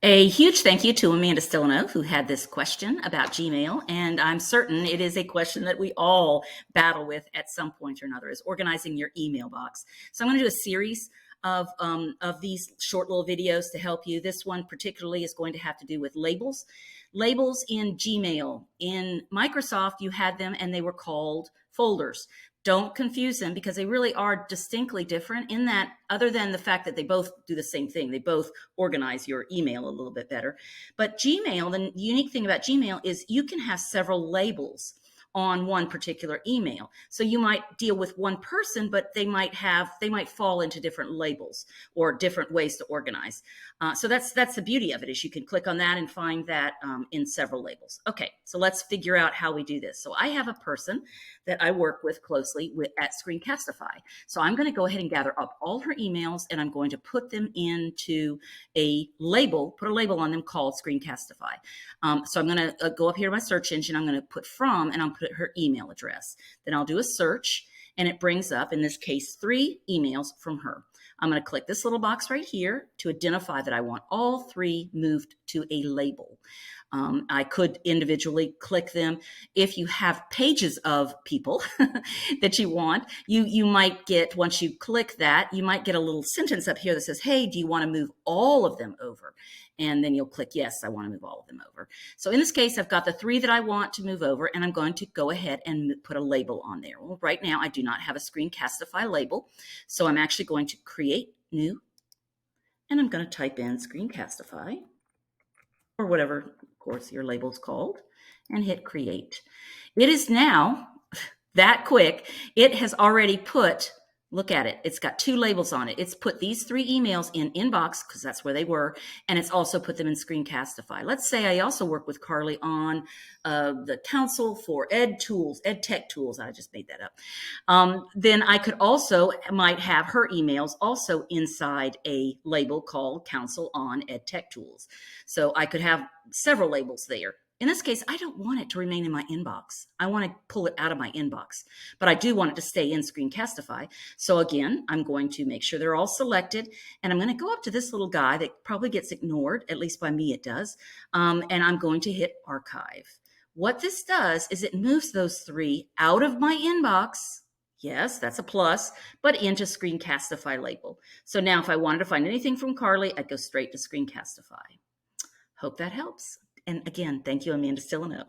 A huge thank you to Amanda Stilino, who had this question about Gmail, and I'm certain it is a question that we all battle with at some point or another, is organizing your email box. So I'm going to do a series of these short little videos to help you. This one particularly is going to have to do with labels. Labels in Gmail. In Microsoft, you had them and they were called folders. Don't confuse them because they really are distinctly different in that, other than the fact that they both do the same thing, they both organize your email a little bit better. But Gmail, the unique thing about Gmail is you can have several labels on one particular email. So you might deal with one person, but they might fall into different labels or different ways to organize. So that's the beauty of it, is you can click on that and find that in several labels. Okay, so let's figure out how we do this. So I have a person that I work with closely at Screencastify. So I'm going to go ahead and gather up all her emails and I'm going to put them into a label, put a label on them called Screencastify. So I'm going to go up here to my search engine. I'm going to put from, and I'll put her email address. Then I'll do a search and it brings up, in this case, 3 emails from her. I'm going to click this little box right here to identify that I want all 3 moved to a label. I could individually click them. If you have pages of people that you want, you might get, once you click that, you might get a little sentence up here that says, hey, do you want to move all of them over? And then you'll click, yes, I want to move all of them over. So in this case, I've got the 3 that I want to move over, and I'm going to go ahead and put a label on there. Well, right now, I do not have a Screencastify label, so I'm actually going to create new, and I'm going to type in Screencastify, or whatever, of course, your label's called, and hit create. It is now that quick. It has already put, look at it, it's got 2 labels on it. It's put these 3 emails in inbox because that's where they were, and it's also put them in Screencastify. Let's say I also work with Carly on the Council for Ed Tech Tools. I just made that up. Then I could also might have her emails also inside a label called Council on Ed Tech Tools. So I could have several labels there. In this case, I don't want it to remain in my inbox. I want to pull it out of my inbox, but I do want it to stay in Screencastify. So again, I'm going to make sure they're all selected, and I'm going to go up to this little guy that probably gets ignored, at least by me it does, and I'm going to hit archive. What this does is it moves those 3 out of my inbox. Yes, that's a plus, but into Screencastify label. So now if I wanted to find anything from Carly, I'd go straight to Screencastify. Hope that helps. And again, thank you, Amanda Stilino.